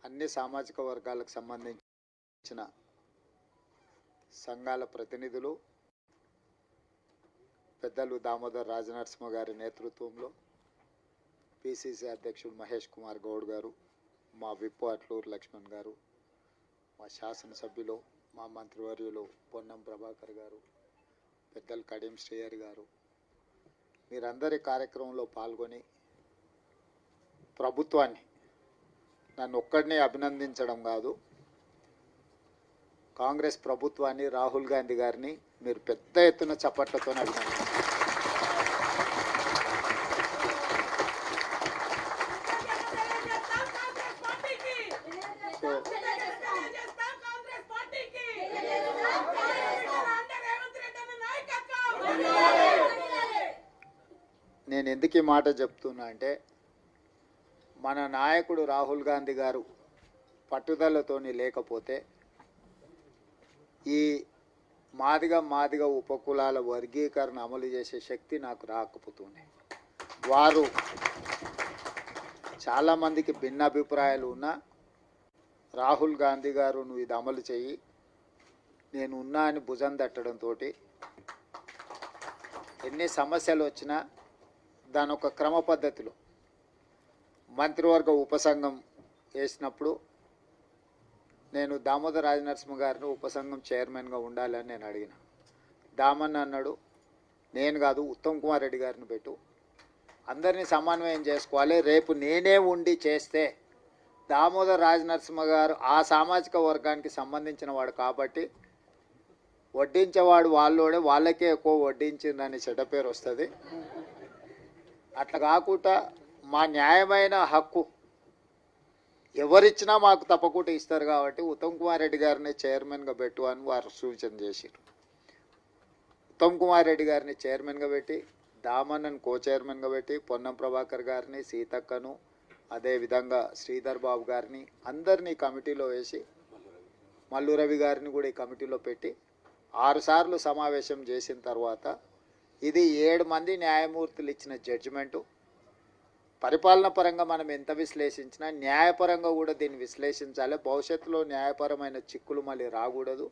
అన్ని సామాజిక వర్గాలకు సంబంధించిన సంఘాల ప్రతినిధులు పెద్దలు దామోదర్ రాజనరసింహ గారి నేతృత్వంలో పిసిసి అధ్యక్షుడు మహేష్ కుమార్ గౌడ్ గారు, మా విప్పు అట్లూరు లక్ష్మణ్ గారు, మా శాసనసభ్యులు, మా మంత్రివర్యులు పొన్నం ప్రభాకర్ గారు, పెద్దలు కడియం శ్రేయర్ గారు, మీరందరి కార్యక్రమంలో పాల్గొని ప్రభుత్వాన్ని నన్ను ఒక్కడినే అభినందించడం కాదు, కాంగ్రెస్ ప్రభుత్వాన్ని, రాహుల్ గాంధీ గారిని మీరు పెద్ద ఎత్తున చప్పట్లతో అభినందించారు. నేను ఎందుకు ఈ మాట చెప్తున్నా అంటే, మన నాయకుడు రాహుల్ గాంధీ గారు పట్టుదలతోని లేకపోతే ఈ మాదిగ ఉపకులాల వర్గీకరణ అమలు చేసే శక్తి నాకు రాకపోతుంది. వారు చాలామందికి భిన్న అభిప్రాయాలు ఉన్నా రాహుల్ గాంధీ గారు నువ్వు ఇది అమలు చెయ్యి, నేను ఉన్నా అని భుజం తట్టడంతో ఎన్ని సమస్యలు వచ్చినా దాని ఒక క్రమ పద్ధతిలో మంత్రివర్గ ఉపసంఘం వేసినప్పుడు నేను దామోదర్ రాజనరసింహ గారిని ఉపసంఘం చైర్మన్గా ఉండాలని నేను అడిగిన. దామన్న అన్నాడు, నేను కాదు ఉత్తమ్ కుమార్ రెడ్డి గారిని పెట్టు, అందరినీ సమన్వయం చేసుకోవాలి, రేపు నేనే ఉండి చేస్తే దామోదర్ రాజనరసింహ గారు ఆ సామాజిక వర్గానికి సంబంధించిన వాడు కాబట్టి వడ్డించేవాడు వాళ్ళోడే, వాళ్ళకే ఎక్కువ వడ్డించిందని చెడ్డ పేరు వస్తుంది. అట్లా కాకుండా మా న్యాయమైన హక్కు ఎవరిచ్చినా మాకు తప్పకుండా ఇస్తారు కాబట్టి ఉత్తమ్ కుమార్ రెడ్డి గారిని చైర్మన్గా పెట్టు అని వారు సూచన చేశారు. ఉత్తమ్ కుమార్ రెడ్డి గారిని చైర్మన్గా పెట్టి, దామన్నను కో చైర్మన్గా పెట్టి, పొన్నం ప్రభాకర్ గారిని, సీతక్కను, అదేవిధంగా శ్రీధర్ బాబు గారిని అందరినీ కమిటీలో వేసి, మల్లు రవి గారిని కూడా ఈ కమిటీలో పెట్టి 6 సార్లు సమావేశం చేసిన తర్వాత ఇది 7 మంది న్యాయమూర్తులు ఇచ్చిన జడ్జిమెంటు. పరిపాలన పరంగా మనం ఎంత విశ్లేషించినా న్యాయపరంగా కూడా దీన్ని విశ్లేషించాలి. భవిష్యత్తులో న్యాయపరమైన చిక్కులు మళ్ళీ రాకూడదు.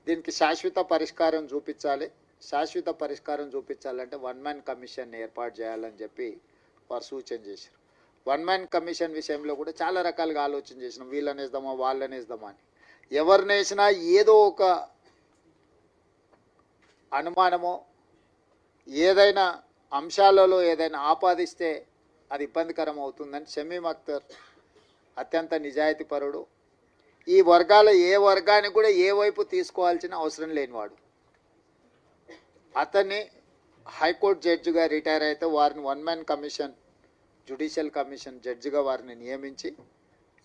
దీనికి శాశ్వత పరిష్కారం చూపించాలి. శాశ్వత పరిష్కారం చూపించాలంటే 1 మ్యాన్ కమిషన్ ఏర్పాటు చేయాలని చెప్పి వారు సూచన చేశారు. 1 మ్యాన్ కమిషన్ విషయంలో కూడా చాలా రకాలుగా ఆలోచన చేసినాం, వీళ్ళని వేద్దామా వాళ్ళని వేద్దామా అని. ఎవరిని వేసినా ఏదో ఒక అనుమానమో ఏదైనా అంశాలలో ఏదైనా ఆపాదిస్తే అది ఇబ్బందికరం అవుతుందని షమీమ్ అఖ్తర్ అత్యంత నిజాయితీపరుడు, ఈ వర్గాల ఏ వర్గానికి కూడా ఏ వైపు తీసుకోవాల్సిన అవసరం లేనివాడు. అతన్ని హైకోర్టు జడ్జిగా రిటైర్ అయితే వారిని 1 మ్యాన్ కమిషన్, జ్యుడిషియల్ కమిషన్ జడ్జిగా వారిని నియమించి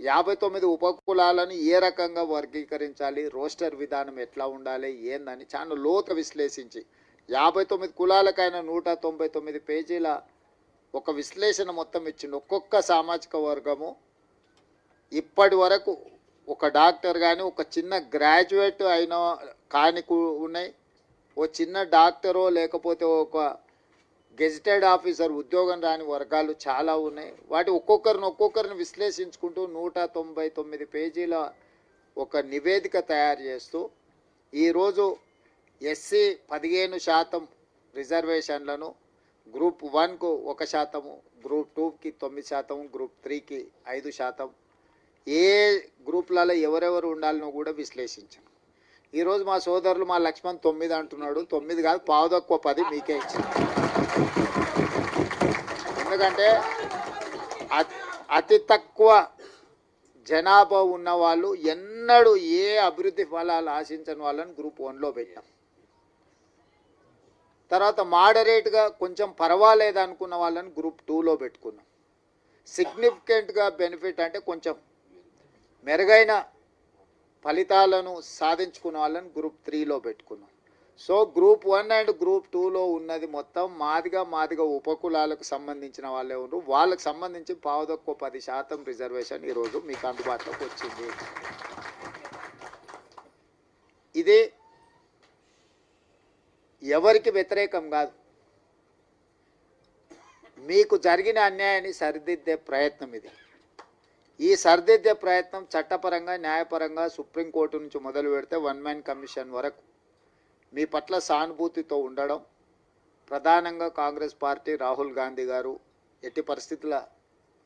59 ఉపకులాలను ఏ రకంగా వర్గీకరించాలి, రోస్టర్ విధానం ఎట్లా ఉండాలి ఏందని చాలా లోతు విశ్లేషించి 59 కులాలకైనా 199 పేజీల ఒక విశ్లేషణ మొత్తం ఇచ్చిండు. ఒక్కొక్క సామాజిక వర్గము ఇప్పటి వరకు ఒక డాక్టర్ కానీ, ఒక చిన్న గ్రాడ్యుయేట్ అయిన కాని ఉన్నాయి, ఓ చిన్న డాక్టరో లేకపోతే ఒక గెజిటెడ్ ఆఫీసర్ ఉద్యోగం రాని వర్గాలు చాలా ఉన్నాయి. వాటి ఒక్కొక్కరిని విశ్లేషించుకుంటూ 199 పేజీల ఒక నివేదిక తయారు చేస్తూ ఈరోజు ఎస్సీ 15% రిజర్వేషన్లను గ్రూప్ 1కు 1%, గ్రూప్ 2కి 9%, గ్రూప్ 3కి 5%, ఏ గ్రూప్లలో ఎవరెవరు ఉండాలనో కూడా విశ్లేషించాను. ఈరోజు మా సోదరులు మా లక్ష్మణ్ 9 అంటున్నాడు. 9 కాదు, 10 మీకే ఇచ్చాను. ఎందుకంటే అతి తక్కువ జనాభా ఉన్న వాళ్ళు ఎన్నడూ ఏ అభివృద్ధి ఫలాలు ఆశించని వాళ్ళని గ్రూప్ 1లో పెట్టాం. తర్వాత మోడరేట్గా కొంచెం పర్వాలేదు అనుకున్న వాళ్ళని గ్రూప్ 2లో పెట్టుకున్నాం. సిగ్నిఫికెంట్గా బెనిఫిట్ అంటే కొంచెం మెరుగైన ఫలితాలను సాధించుకున్న వాళ్ళని గ్రూప్ 3లో పెట్టుకున్నాం. సో గ్రూప్ 1 అండ్ గ్రూప్ 2లో ఉన్నది మొత్తం మాదిగ ఉపకులాలకు సంబంధించిన వాళ్ళే ఉన్నారు. వాళ్ళకు సంబంధించి 10% రిజర్వేషన్ ఈరోజు మీకు అందుబాటులోకి వచ్చింది. ఇది ఎవరికి వ్యతిరేకం కాదు, మీకు జరిగిన అన్యాయాన్ని సరిదిద్దే ప్రయత్నం ఇది. ఈ సరిదిద్దే ప్రయత్నం చట్టపరంగా న్యాయపరంగా సుప్రీంకోర్టు నుంచి మొదలు పెడితే వన్ మ్యాన్ కమిషన్ వరకు మీ పట్ల సానుభూతితో ఉండడం, ప్రధానంగా కాంగ్రెస్ పార్టీ రాహుల్ గాంధీ గారు ఎట్టి పరిస్థితుల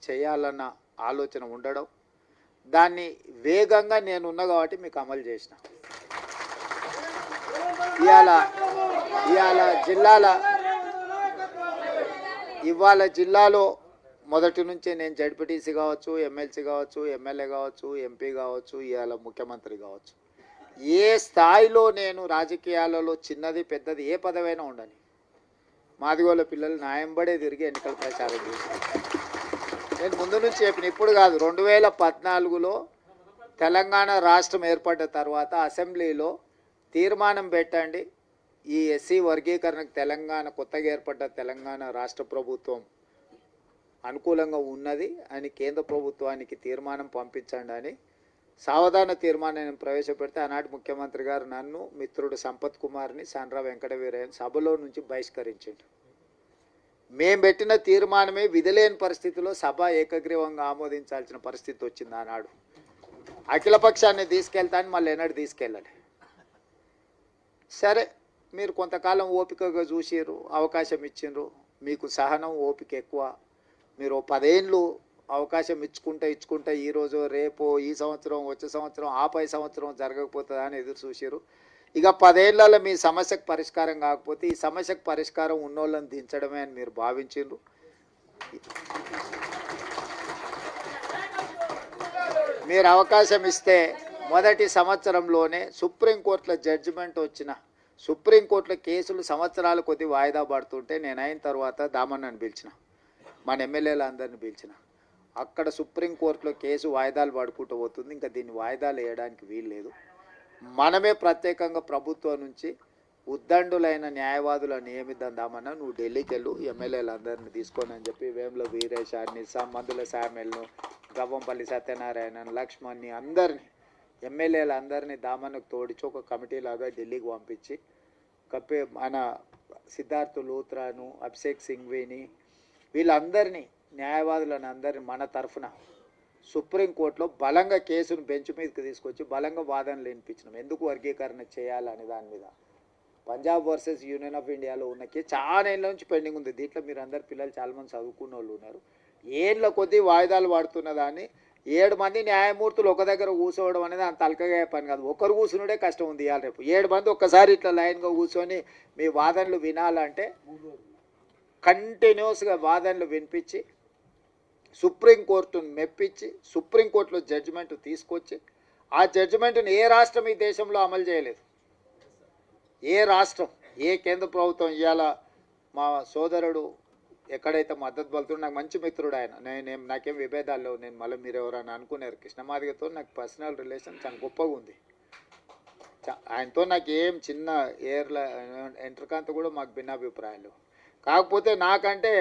చేయాలన్న ఆలోచన ఉండడం, దాన్ని వేగంగా నేనున్నా కాబట్టి మీకు అమలు చేసిన. ఇవాళ జిల్లాలో మొదటి నుంచే నేను జడ్పీటీసీ కావచ్చు, ఎమ్మెల్సీ కావచ్చు, ఎమ్మెల్యే కావచ్చు, ఎంపీ కావచ్చు, ఇవాళ ముఖ్యమంత్రి కావచ్చు, ఏ స్థాయిలో నేను రాజకీయాలలో చిన్నది పెద్దది ఏ పదవైనా ఉండని మాదిగోళ్ళ పిల్లలు న్యాయంబడే తిరిగి ఎన్నికల ప్రచారం చేశాను. నేను ముందు నుంచి చెప్పిన, ఇప్పుడు కాదు, 2014లో తెలంగాణ రాష్ట్రం ఏర్పడ్డ తర్వాత అసెంబ్లీలో తీర్మానం పెట్టండి, ఈ ఎస్సీ వర్గీకరణకు తెలంగాణ కొత్తగా ఏర్పడ్డ తెలంగాణ రాష్ట్ర ప్రభుత్వం అనుకూలంగా ఉన్నది అని కేంద్ర ప్రభుత్వానికి తీర్మానం పంపించండి అని సావధాన తీర్మానం ప్రవేశపెడితే ఆనాటి ముఖ్యమంత్రి గారు నన్ను, మిత్రుడు సంపత్ కుమార్ని, సాండ్రా వెంకటవీరయ్యని సభలో నుంచి బహిష్కరించిండు. మేము పెట్టిన తీర్మానమే విధిలేని పరిస్థితిలో సభ ఏకగ్రీవంగా ఆమోదించాల్సిన పరిస్థితి వచ్చింది. ఆనాడు అఖిలపక్షాన్ని తీసుకెళ్తాను, మళ్ళీ ఎన్నడూ తీసుకెళ్ళాలి. సరే, మీరు కొంతకాలం ఓపికగా చూసిర్రు, అవకాశం ఇచ్చిండ్రు, మీకు సహనం ఓపిక ఎక్కువ. మీరు 10 ఏళ్ళు అవకాశం ఇచ్చుకుంటా ఈరోజు రేపు ఈ సంవత్సరం వచ్చే సంవత్సరం ఆపై సంవత్సరం జరగకపోతుందా అని ఎదురు చూసిర్రు. ఇక 10 ఏళ్లలో మీ సమస్యకు పరిష్కారం కాకపోతే ఈ సమస్యకు పరిష్కారం ఉన్నోళ్ళని దించడమే అని మీరు భావించిండ్రు. మీరు అవకాశం ఇస్తే మొదటి సంవత్సరంలోనే సుప్రీంకోర్టులో జడ్జిమెంట్ వచ్చిన, సుప్రీంకోర్టులో కేసులు సంవత్సరాల కొద్ది వాయిదా పడుతుంటే నేను అయిన తర్వాత దామన్నని పిలిచిన, మన ఎమ్మెల్యేలు అందరిని పిలిచిన. అక్కడ సుప్రీంకోర్టులో కేసు వాయిదాలు పడుకుంటూ పోతుంది, ఇంకా దీన్ని వాయిదాలు వేయడానికి వీలు లేదు. మనమే ప్రత్యేకంగా ప్రభుత్వం నుంచి ఉద్దండులైన న్యాయవాదులను నియమిద్దాం దామన్నా, నువ్వు ఢిల్లీకి వెళ్ళు, ఎమ్మెల్యేలు అందరిని తీసుకొని అని చెప్పి వేముల వీరేశాన్ని, మందుల శామ్యుల్ను, గవ్వంపల్లి సత్యనారాయణ, లక్ష్మణ్ని అందరినీ ఎమ్మెల్యేలు అందరినీ దామన్నకు తోడిచి ఒక కమిటీ లాగా ఢిల్లీకి పంపించి మన సిద్ధార్థ్ లూత్రాను, అభిషేక్ సింఘ్వీని, వీళ్ళందరినీ న్యాయవాదులను అందరినీ మన తరఫున సుప్రీంకోర్టులో బలంగా కేసును బెంచ్ మీదకి తీసుకొచ్చి బలంగా వాదనలు వినిపించినాం. ఎందుకు వర్గీకరణ చేయాలని దాని మీద. పంజాబ్ వర్సెస్ యూనియన్ ఆఫ్ ఇండియాలో ఉన్న కేసు చాలా ఏళ్ళ నుంచి పెండింగ్ ఉంది. దీంట్లో మీరు అందరు పిల్లలు చాలామంది చదువుకున్న వాళ్ళు ఉన్నారు. ఏళ్ళ కొద్దీ వాయిదాలు పడుతున్న దాన్ని 7 మంది న్యాయమూర్తులు ఒక దగ్గర కూర్చోవడం అనేది అంత అల్కగా పని కాదు. ఒకరు కూర్చునుడే కష్టం ఉంది. ఇవాళ రేపు 7 మంది ఒక్కసారి ఇట్లా లైన్గా కూర్చొని మీ వాదనలు వినాలంటే కంటిన్యూస్గా వాదనలు వినిపించి సుప్రీంకోర్టును మెప్పించి సుప్రీంకోర్టులో జడ్జిమెంట్ తీసుకొచ్చి ఆ జడ్జిమెంట్ని ఏ రాష్ట్రం ఈ దేశంలో అమలు చేయలేదు. ఏ రాష్ట్రం, ఏ కేంద్ర ప్రభుత్వం. ఇవాళ మా సోదరుడు ఎక్కడైతే మద్దతు పలుతుందో, నాకు మంచి మిత్రుడు ఆయన, నాకేం విభేదాలు లేవు. నేను మళ్ళీ మీరు ఎవరైనా అనుకున్నారు, కృష్ణమాదిగతో నాకు పర్సనల్ రిలేషన్ చాలా గొప్పగా ఉంది. ఆయనతో నాకు ఏం చిన్న ఎంట్రకాంత కూడా మాకు భిన్నాభిప్రాయాలు. కాకపోతే నాకంటే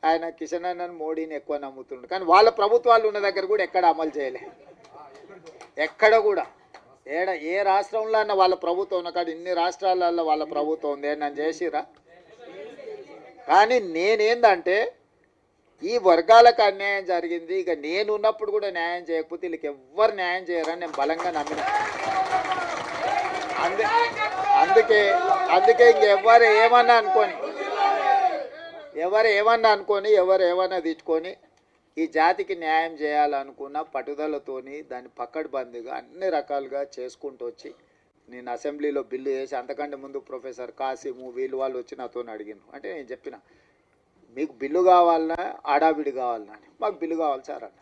ఆయన కిషన్ అన్నను, మోడీని ఎక్కువ నమ్ముతుండు. కానీ వాళ్ళ ప్రభుత్వాలు ఉన్న దగ్గర కూడా ఎక్కడ అమలు చేయలే. ఎక్కడ కూడా ఏ రాష్ట్రంలో అన్న వాళ్ళ ప్రభుత్వం ఉన్న కాదు. ఇన్ని రాష్ట్రాలలో వాళ్ళ ప్రభుత్వం ఉంది, నన్ను చేసిరా. కానీ నేనేందంటే ఈ వర్గాలకు అన్యాయం జరిగింది, ఇక నేను ఉన్నప్పుడు కూడా న్యాయం చేయకపోతే వీళ్ళకి ఎవ్వరు న్యాయం చేయరని నేను బలంగా నమ్మిన. అందుకే ఇంకెవ్వరు ఏమన్నా అనుకొని ఎవరు ఏమన్నా తిట్టుకొని ఈ జాతికి న్యాయం చేయాలనుకున్న పట్టుదలతోని దాన్ని పక్కడబందీగా అన్ని రకాలుగా చేసుకుంటూ వచ్చి నేను అసెంబ్లీలో బిల్లు చేసి, అంతకంటే ముందు ప్రొఫెసర్ కాసిము వాళ్ళు వచ్చి నాతో అడిగిన. అంటే నేను చెప్పిన, మీకు బిల్లు కావాలన్నా ఆడాబిడి కావాలన్నా అని. మాకు బిల్లు కావాలి సార్ అన్న.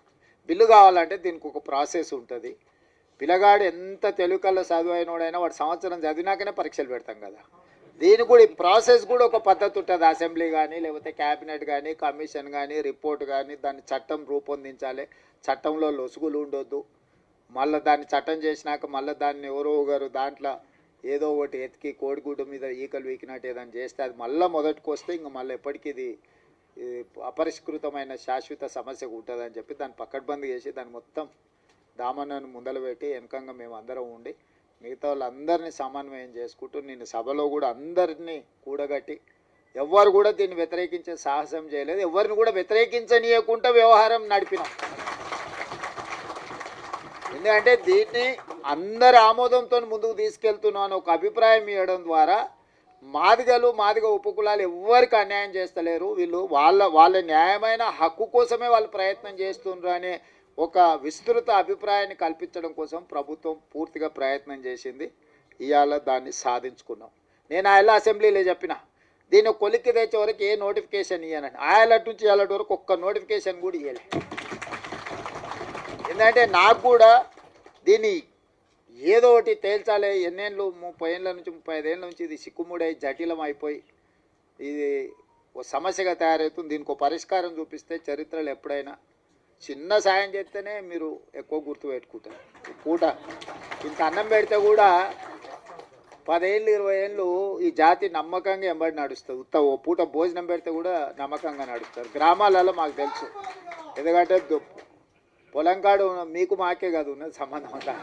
బిల్లు కావాలంటే దీనికి ఒక ప్రాసెస్ ఉంటుంది. పిల్లగాడు ఎంత తెలుగుకల్లో చదువైనోడైనా వాడు సంవత్సరం చదివినాకనే పరీక్షలు పెడతాం కదా. దీనికి కూడా ఈ ప్రాసెస్ కూడా ఒక పద్ధతి ఉంటుంది. అసెంబ్లీ కానీ లేకపోతే క్యాబినెట్ కానీ కమిషన్ కానీ రిపోర్ట్ కానీ దాన్ని చట్టం రూపొందించాలి. చట్టంలో లొసుగులు ఉండొద్దు. మళ్ళీ దాన్ని చట్టం చేసినాక మళ్ళీ దాన్ని ఎవరో ఒకరు దాంట్లో ఏదో ఒకటి ఎతికి కోడిగుడ్డు మీద ఈకలు వీకినట్టు ఏదైనా చేస్తే అది మళ్ళీ మొదటికి వస్తే ఇంక మళ్ళీ ఎప్పటికీ ఇది అపరిష్కృతమైన శాశ్వత సమస్య ఉంటుందని చెప్పి దాన్ని పక్కడ్బందీ చేసి దాన్ని మొత్తం దామన్నను ముందలు పెట్టి వెనకంగా మేము అందరం ఉండి మిగతా వాళ్ళందరినీ సమన్వయం చేసుకుంటూ నేను సభలో కూడా అందరినీ కూడగట్టి ఎవ్వరు కూడా దీన్ని వ్యతిరేకించే సాహసం చేయలేదు. ఎవరిని కూడా వ్యతిరేకించనీయకుండా వ్యవహారం నడిపినాం. ఎందుకంటే దీన్ని అందరి ఆమోదంతో ముందుకు తీసుకెళ్తున్నాను ఒక అభిప్రాయం ఇవ్వడం ద్వారా మాదిగ ఉపకులాలు ఎవ్వరికి అన్యాయం చేస్తలేరు, వీళ్ళు వాళ్ళ న్యాయమైన హక్కు కోసమే వాళ్ళు ప్రయత్నం చేస్తున్నారు అనే ఒక విస్తృత అభిప్రాయాన్ని కల్పించడం కోసం ప్రభుత్వం పూర్తిగా ప్రయత్నం చేసింది. ఇవాళ దాన్ని సాధించుకున్నాం. నేను ఆయన అసెంబ్లీలో చెప్పిన దీన్ని కొలిక్కి తెచ్చే వరకు ఏ నోటిఫికేషన్ ఇవ్వనండి. ఆయలటి నుంచి ఇవాళ వరకు ఒక్క నోటిఫికేషన్ కూడా ఇవ్వలే. ఎందుకంటే నాకు కూడా దీన్ని ఏదో ఒకటి తేల్చాలి. ఎన్నేళ్ళు 30 ఏళ్ళ నుంచి 35 ఏళ్ళ నుంచి ఇది సిక్కుముడై జటిలం అయిపోయి ఇది ఓ సమస్యగా తయారవుతుంది. దీనికి ఒక పరిష్కారం చూపిస్తే చరిత్రలో ఎప్పుడైనా చిన్న సాయం చేస్తేనే మీరు ఎక్కువ గుర్తుపెట్టుకుంటారు. పూట ఇంత అన్నం పెడితే కూడా 10 ఏళ్ళు 20 ఏళ్ళు ఈ జాతి నమ్మకంగా ఎంబడి నడుస్తుంది. ఓ పూట భోజనం పెడితే కూడా నమ్మకంగా నడుస్తారు. గ్రామాలలో మాకు తెలుసు. ఎందుకంటే పొలం కాడు మీకు మాకే కాదు ఉన్నది సంబంధం అంతా.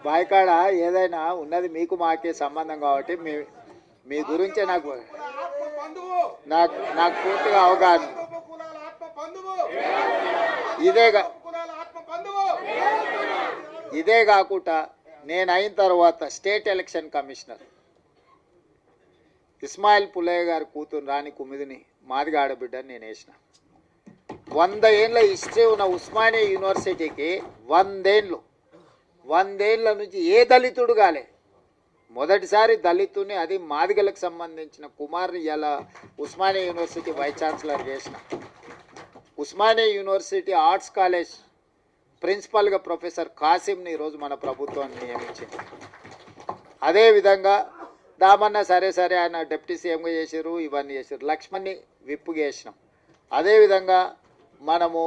బాయికాడ ఏదైనా ఉన్నది మీకు మాకే సంబంధం కాబట్టి మీ గురించే నాకు పూర్తిగా అవగాహన. ఇదే కాకుండా నేను అయిన తర్వాత state election commissioner Ismail Pullaiah గారి కూతురు రాణి కుమిదిని మాదిగా ఆడబిడ్డని నేను వేసిన. 100 ఏళ్ళ హిస్టరీ ఉన్న ఉస్మానియా యూనివర్సిటీకి 100 ఏళ్ళ నుంచి ఏ దళితుడు కాలే. మొదటిసారి దళితుని, అది మాదిగలకు సంబంధించిన కుమార్ని ఇలా ఉస్మానియా యూనివర్సిటీ వైస్ ఛాన్సలర్ చేసిన. ఉస్మానియా యూనివర్సిటీ ఆర్ట్స్ కాలేజ్ ప్రిన్సిపల్గా ప్రొఫెసర్ కాసిమ్ని ఈరోజు మన ప్రభుత్వాన్ని నియమించింది. అదేవిధంగా దామన్న సరే ఆయన డిప్యూటీ సీఎంగా చేశారు, ఇవన్నీ చేశారు. లక్ష్మణ్ని విప్పుగా చేసినాం. అదేవిధంగా మనము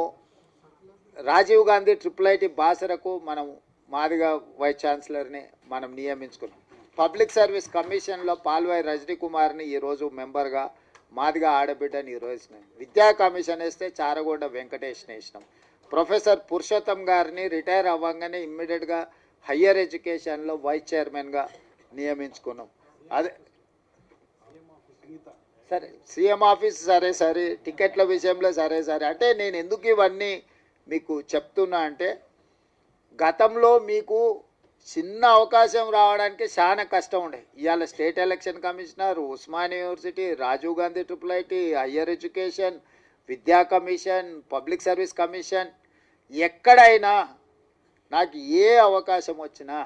రాజీవ్ గాంధీ IIIT బాసరకు మనం మాదిగా వైస్ ఛాన్సలర్ని మనం నియమించుకున్నాం. పబ్లిక్ సర్వీస్ కమిషన్లో పాల్వాయి రజనీ కుమార్ని ఈరోజు మెంబర్గా మాదిగా ఆడబిడ్డని ఈరోజు విద్యా కమిషన్ వేస్తే చారగొండ వెంకటేష్ని వేసినాం. ప్రొఫెసర్ పురుషోత్తం గారిని రిటైర్ అవ్వగానే ఇమ్మీడియట్గా హయ్యర్ ఎడ్యుకేషన్లో వైస్ చైర్మన్గా నియమించుకున్నాం. అదే సరే సీఎం ఆఫీస్ సరే టికెట్ల విషయంలో సరే అంటే నేను ఎందుకు ఇవన్నీ మీకు చెప్తున్నా అంటే గతంలో మీకు చిన్న అవకాశం రావడానికి చాలా కష్టం ఉండే. ఇవాళ state election commissioner, Osmania university, Rajiv Gandhi IIIT, higher education, విద్యా కమిషన్, పబ్లిక్ సర్వీస్ కమిషన్, ఎక్కడైనా నాకు ఏ అవకాశం వచ్చినా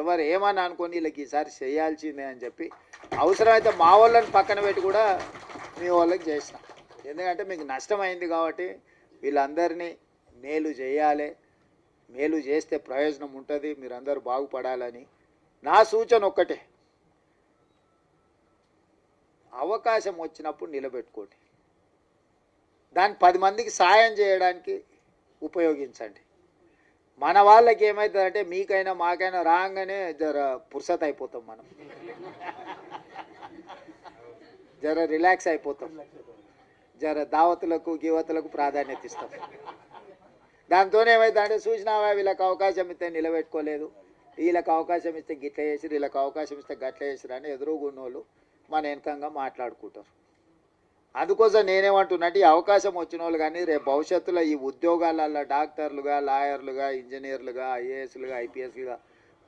ఎవరు ఏమని అనుకొని వీళ్ళకి ఈసారి చేయాల్సిందే అని చెప్పి అవసరమైతే మా వాళ్ళని పక్కన పెట్టి కూడా మీ వాళ్ళకి చేసిన. ఎందుకంటే మీకు నష్టమైంది కాబట్టి వీళ్ళందరినీ మేలు చేయాలి, మేలు చేస్తే ప్రయోజనం ఉంటుంది, మీరందరూ బాగుపడాలని నా సూచన ఒక్కటే, అవకాశం వచ్చినప్పుడు నిలబెట్టుకోండి, దాన్ని 10 మందికి సాయం చేయడానికి ఉపయోగించండి. మన వాళ్ళకి ఏమవుతుందంటే మీకైనా మాకైనా రాగానే జర పుర్సత్ అయిపోతాం, మనం జర రిలాక్స్ అయిపోతాం, జర దావతులకు గివతులకు ప్రాధాన్యత ఇస్తాం. దాంతో ఏమవుతుందంటే చూసినావా వీళ్ళకి అవకాశం ఇస్తే నిలబెట్టుకోలేదు, వీళ్ళకి అవకాశం ఇస్తే గిట్ల చేసిరు, వీళ్ళకి అవకాశం ఇస్తే గట్ల చేసిరు అని ఎదురుగున్నోళ్ళు మన వెనకంగా మాట్లాడుకుంటారు. అందుకోసం నేనేమంటున్నట్టు ఈ అవకాశం వచ్చిన వాళ్ళు కానీ రేపు భవిష్యత్తులో ఈ ఉద్యోగాలలో డాక్టర్లుగా, లాయర్లుగా, ఇంజనీర్లుగా, IASలుగా, IPSలుగా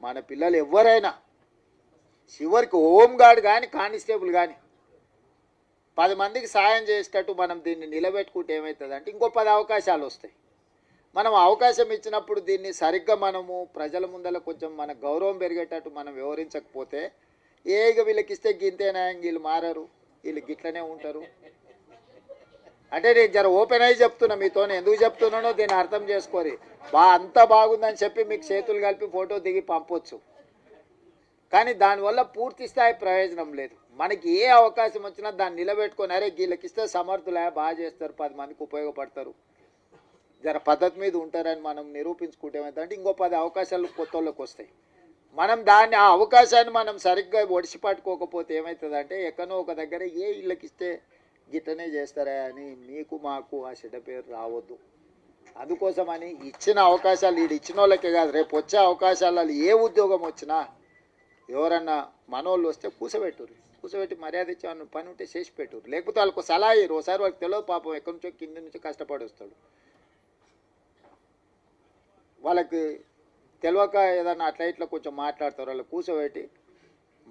మన పిల్లలు ఎవరైనా చివరికి హోంగార్డ్ కానీ కానిస్టేబుల్ కానీ 10 మందికి సాయం చేసేటట్టు మనం దీన్ని నిలబెట్టుకుంటే ఏమవుతుందంటే ఇంకో 10 అవకాశాలు వస్తాయి. మనం అవకాశం ఇచ్చినప్పుడు దీన్ని సరిగ్గా మనము ప్రజల ముందర కొంచెం మన గౌరవం పెరిగేటట్టు మనం వివరించకపోతే ఇక వీళ్ళకి ఇస్తే గింతేనా, వీళ్ళు మారరు, వీళ్ళు గిట్లనే ఉంటారు అంటే నేను జర ఓపెన్ అయ్యి చెప్తున్నా మీతో. ఎందుకు చెప్తున్నానో దీన్ని అర్థం చేసుకోరి. అంతా బాగుందని చెప్పి మీకు చేతులు కలిపి ఫోటో దిగి పంపొచ్చు, కానీ దానివల్ల పూర్తి స్థాయి ప్రయోజనం లేదు. మనకి ఏ అవకాశం వచ్చినా దాన్ని నిలబెట్టుకొని అరే వీళ్ళకి ఇస్తే సమర్థులే, బాగా చేస్తారు, 10 మందికి ఉపయోగపడతారు, జర పద్ధతి మీద ఉంటారని మనం నిరూపించుకుంటే ఏమవుతుందంటే ఇంకో 10 అవకాశాలు కొత్త వాళ్ళకి వస్తాయి. మనం దాన్ని ఆ అవకాశాన్ని మనం సరిగ్గా ఒడిసి పట్టుకోకపోతే ఏమవుతుందంటే ఎక్కడో ఒక దగ్గర వీళ్ళకి ఇస్తే గిట్టనే చేస్తారా అని మీకు మాకు ఆ చెడ్డ పేరు రావద్దు. అందుకోసమని ఇచ్చిన అవకాశాలు వీడు ఇచ్చిన వాళ్ళకే కాదు, రేపు వచ్చే అవకాశాలలో ఏ ఉద్యోగం వచ్చినా ఎవరన్నా మనోళ్ళు వస్తే కూర్చోబెట్టి మర్యాద ఇచ్చి పని ఉంటే చేసి పెట్టురు, లేకపోతే వాళ్ళకు సలహా ఇరు. ఒకసారి వాళ్ళకి తెలియదు పాపం, ఎక్కడి నుంచో కింద నుంచి కష్టపడి వస్తాడు. వాళ్ళకి తెలియక ఏదన్నా అట్లా ఇట్లా కొంచెం మాట్లాడతారు, వాళ్ళు కూర్చోబెట్టి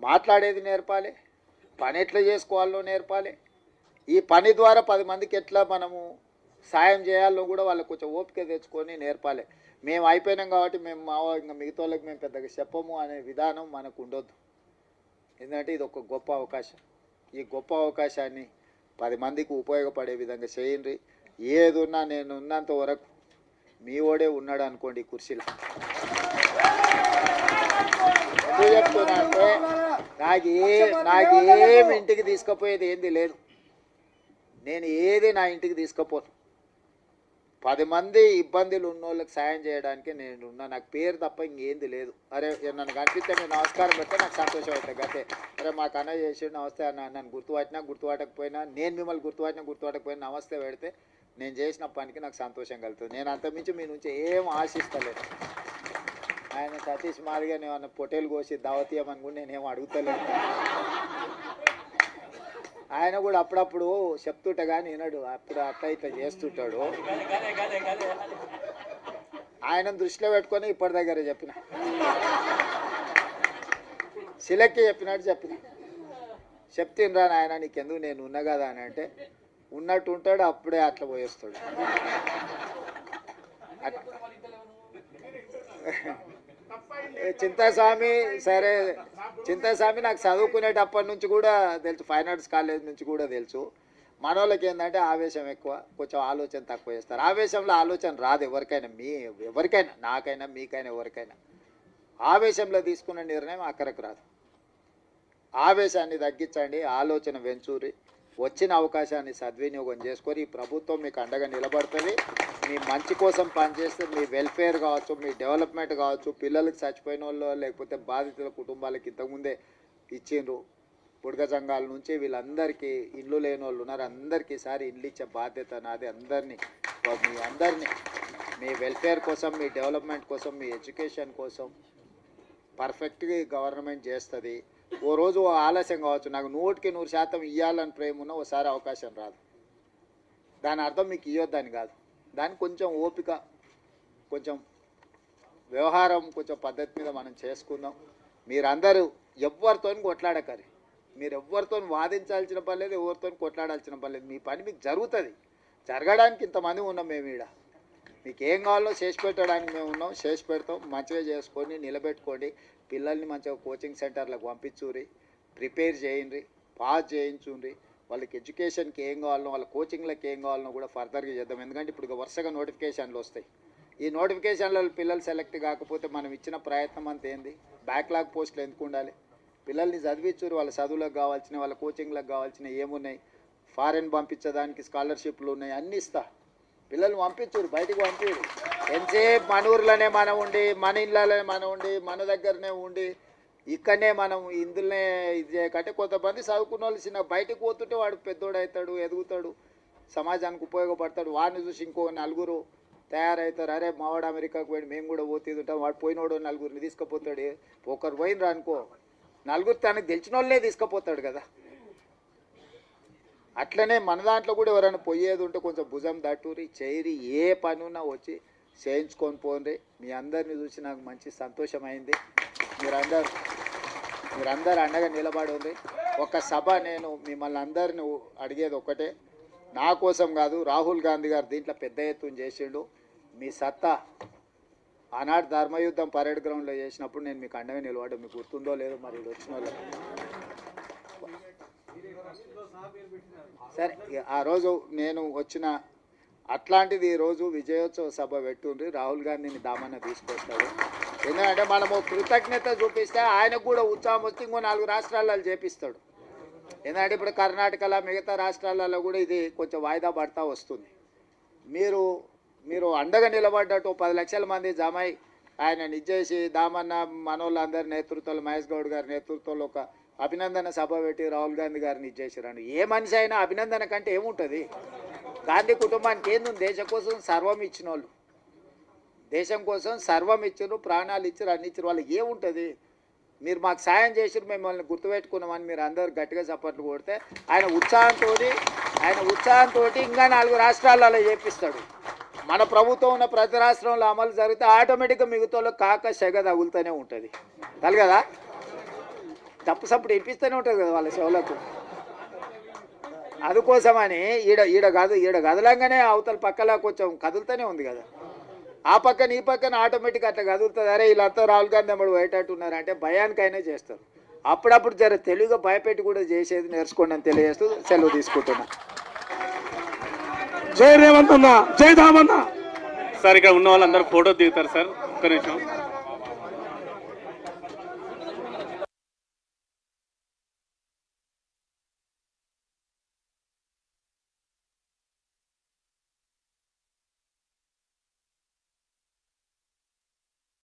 మాట్లాడేది నేర్పాలి, పని ఎట్లా చేసుకోవాలో నేర్పాలి, ఈ పని ద్వారా 10 మందికి ఎట్లా మనము సాయం చేయాలో కూడా వాళ్ళకి కొంచెం ఓపిక తెచ్చుకొని నేర్పాలి. మేము అయిపోయినాం కాబట్టి మేము ఇంకా మిగతా వాళ్ళకి మేము పెద్దగా చెప్పము అనే విధానం మనకు ఉండొద్దు. ఎందుకంటే ఇది ఒక గొప్ప అవకాశం. ఈ గొప్ప అవకాశాన్ని 10 మందికి ఉపయోగపడే విధంగా చేయండి. ఏదున్నా నేను ఉన్నంత వరకు మీ ఓడే ఉన్నాడు అనుకోండి కుర్చీలో. ఎందుకు చెప్తున్నా అంటే నాకేం ఇంటికి తీసుకుపోయేది ఏంది లేదు. నేను ఏది నా ఇంటికి తీసుకుపోను. 10 మంది ఇబ్బందులు ఉన్న వాళ్ళకి సాయం చేయడానికి నేను ఉన్నా. నాకు పేరు తప్ప ఇంకేంది లేదు. అరే నన్ను కనిపిస్తే మీరు నమస్కారం పెడితే నాకు సంతోషం అవుతుంది. అయితే అరే మా కన్న చేసి నమస్తే అన్న, నన్ను గుర్తుపట్టకపోయినా నేను మిమ్మల్ని గుర్తుపట్టకపోయినా నమస్తే పెడితే నేను చేసిన పనికి నాకు సంతోషం కలుగుతుంది. నేను అంతమించి మీ నుంచి ఏం ఆశిస్తలేదు. ఆయన సతీష్ మాదిగా నేను పొట్టేలు కోసి దావతీయమని కూడా నేనేం అడుగుతలేదు. ఆయన కూడా అప్పుడప్పుడు చెప్తుంటా కానీ వినడు, అప్పుడు అట్లా ఇట్లా చేస్తుంటాడు. ఆయన దృష్టిలో పెట్టుకొని ఇప్పటి దగ్గర చెప్పిన, శిలక్కి చెప్పినట్టు చెప్తినరా నాయన నీకెందుకు నేను ఉన్నా కదా అని అంటే ఉన్నట్టు ఉంటాడు, అప్పుడే అట్లా పోయేస్తాడు. చింతాస్వామి సరే, చింతాస్వామి నాకు చదువుకునేటప్పటి నుంచి కూడా తెలుసు, ఫైన్ ఆర్ట్స్ కాలేజ్ నుంచి కూడా తెలుసు. మన వాళ్ళకి ఏంటంటే ఆవేశం ఎక్కువ, కొంచెం ఆలోచన తక్కువ చేస్తారు. ఆవేశంలో ఆలోచన రాదు ఎవరికైనా, ఎవరికైనా, నాకైనా మీకైనా ఎవరికైనా. ఆవేశంలో తీసుకున్న నిర్ణయం అక్కడికి రాదు. ఆవేశాన్ని తగ్గించండి, ఆలోచన వెంచూరి, వచ్చిన అవకాశాన్ని సద్వినియోగం చేసుకొని ఈ ప్రభుత్వం మీకు అండగా నిలబడుతుంది. మీ మంచి కోసం పనిచేస్తే మీ వెల్ఫేర్ కావచ్చు, మీ డెవలప్మెంట్ కావచ్చు, పిల్లలకి చచ్చిపోయిన వాళ్ళు లేకపోతే బాధితుల కుటుంబాలకి ఇంతకుముందే ఇచ్చిండ్రు. బుడగ సంఘాల నుంచి వీళ్ళందరికీ ఇల్లు లేని వాళ్ళు ఉన్నారు, అందరికీ ఈసారి ఇల్లు ఇచ్చే బాధ్యత నాది. మీ అందరినీ మీ వెల్ఫేర్ కోసం, మీ డెవలప్మెంట్ కోసం, మీ ఎడ్యుకేషన్ కోసం పర్ఫెక్ట్గా గవర్నమెంట్ చేస్తుంది. ఓ రోజు ఆలస్యం కావచ్చు, నాకు 100% ఇవ్వాలని ప్రేమ ఉన్న ఓసారి అవకాశం రాదు. దాని అర్థం మీకు ఇవ్వద్దని కాదు, దానికి కొంచెం ఓపిక, కొంచెం వ్యవహారం, కొంచెం పద్ధతి మీద మనం చేసుకుందాం. మీరందరూ ఎవరితో కొట్లాడకరి, మీరు ఎవరితో వాదించాల్సిన పని లేదు, ఎవరితో కొట్లాడాల్సిన పని లేదు. మీ పని మీకు జరుగుతుంది. జరగడానికి ఇంతమంది ఉన్నాం మేము ఈడ. మీకు ఏం కావాలో చేసి పెట్టడానికి మేము ఉన్నాం, చేసి పెడతాం. మంచిగా చేసుకొని నిలబెట్టుకోండి. పిల్లల్ని మంచిగా కోచింగ్ సెంటర్లకు పంపించుర్రి, ప్రిపేర్ చేయండి, పాస్ చేయించుండ్రి. వాళ్ళకి ఎడ్యుకేషన్కి ఏం కావాలనో, వాళ్ళ కోచింగ్లకు ఏం కావాలనో కూడా ఫర్దర్గా చేద్దాం. ఎందుకంటే ఇప్పుడు వరుసగా నోటిఫికేషన్లు వస్తాయి. ఈ నోటిఫికేషన్లో పిల్లలు సెలెక్ట్ కాకపోతే మనం ఇచ్చిన ప్రయత్నం అంత ఏంది? బ్యాక్లాగ్ పోస్టులు ఎందుకు ఉండాలి? పిల్లల్ని చదివించురు, వాళ్ళ చదువులకు కావాల్సిన, వాళ్ళ కోచింగ్లకు కావాల్సిన ఏమున్నాయి, ఫారెన్ పంపించడానికి స్కాలర్షిప్లు ఉన్నాయి, అన్నీ ఇస్తా. పిల్లల్ని పంపించురు, బయటికి పంపించరు. ఎంతసేపు మన ఊర్లోనే మనం ఉండి, మన ఇళ్ళలోనే మనం ఉండి, మన దగ్గరనే ఉండి, ఇక్కడనే మనం ఇందులోనే ఇది చేయకంటే కొంతమంది చదువుకున్న వాళ్ళు చిన్న బయటకు పోతుంటే వాడు పెద్దోడు అవుతాడు, ఎదుగుతాడు, సమాజానికి ఉపయోగపడతాడు. వాడిని చూసి ఇంకో 4 తయారవుతారు. అరే మావాడు అమెరికాకు పోయి మేము కూడా పోతుంటాం, వాడు పోయినోడు 4 తీసుకుపోతాడు. ఒకరు పోయినరా అనుకో, 4 తనకు తెలిసిన వాళ్ళే తీసుకుపోతాడు కదా. అట్లనే మన దాంట్లో కూడా ఎవరైనా పోయేది ఉంటే కొంచెం భుజం దట్టూరి చేయరి, ఏ పని ఉన్నా వచ్చి చేయించుకొని పోండి. మీ అందరిని చూసి నాకు మంచి సంతోషమైంది. మీరందరూ అండగా నిలబడి ఉంది. ఒక సభ నేను మిమ్మల్ని అందరిని అడిగేది ఒకటే, నా కోసం కాదు, రాహుల్ గాంధీ గారు దీంట్లో పెద్ద ఎత్తున చేసిండు. మీ సత్తా ఆనాడు ధర్మయుద్ధం పరేడ్ గ్రౌండ్లో చేసినప్పుడు నేను మీకు అండగా నిలబడ్డా. మీకు గుర్తుందో లేదో మరి ఇది వచ్చిన వాళ్ళు. సరే, ఆ రోజు నేను వచ్చిన అట్లాంటిది ఈరోజు విజయోత్సవ సభ పెట్టుండ్రి. రాహుల్ గాంధీని దామన్న తీసుకొస్తాడు. ఎందుకంటే మనము కృతజ్ఞత చూపిస్తే ఆయనకు కూడా ఉత్సాహం వస్తే ఇంకో 4 రాష్ట్రాలలో చేపిస్తాడు. ఎందుకంటే ఇప్పుడు కర్ణాటకలో, మిగతా రాష్ట్రాలలో కూడా ఇది కొంచెం వాయిదా పడతా వస్తుంది. మీరు అండగా నిలబడ్డట్టు 10 లక్షల మంది జమై ఆయన నిజేసి దామన్న మనోళ్ళందరి నేతృత్వంలో, మహేష్ గౌడ్ గారి నేతృత్వంలో ఒక అభినందన సభ పెట్టి రాహుల్ గాంధీ గారిని ఇచ్చేసారండి. ఏ మనిషి అయినా అభినందన కంటే ఏముంటుంది? గాంధీ కుటుంబానికి ఏంది? దేశం కోసం సర్వం ఇచ్చిన వాళ్ళు, దేశం కోసం సర్వం ఇచ్చారు, ప్రాణాలు ఇచ్చారు, అన్ని ఇచ్చారు. వాళ్ళకి ఏముంటుంది? మీరు మాకు సాయం చేసారు, మిమ్మల్ని గుర్తుపెట్టుకున్నామని మీరు అందరు గట్టిగా చప్పట్లు కొడితే ఆయన ఉత్సాహంతో ఇంకా 4 రాష్ట్రాలలో చేపిస్తాడు. మన ప్రభుత్వం ఉన్న ప్రతి రాష్ట్రంలో అమలు జరిగితే ఆటోమేటిక్గా మిగతా కాక సెగ తగులుతూనే ఉంటుంది కదా. తప్పు సప్పుడు ఇప్పిస్తూనే ఉంటుంది కదా వాళ్ళ చెవులకు. అందుకోసమని ఈడ కదలంగానే అవతల పక్కలా కొంచెం కదులుతూనే ఉంది కదా. ఆ పక్కన ఈ పక్కన ఆటోమేటిక్ అట్లా కదులుతుంది. అరే వీళ్ళంతా రాహుల్ గాంధీ అమ్మడు పోయేటట్టు ఉన్నారంటే భయానికైనా చేస్తారు. అప్పుడప్పుడు జర తెలుగుగా భయపెట్టి కూడా చేసేది నేర్చుకోండి అని తెలియజేస్తూ సెలవు తీసుకుంటున్నా. జై రేవంత్ అన్న, జై దామన్న. సార్ ఇక్కడ ఉన్న వాళ్ళందరూ ఫోటో దిగుతారు సార్, ఒక్క నిమిషం.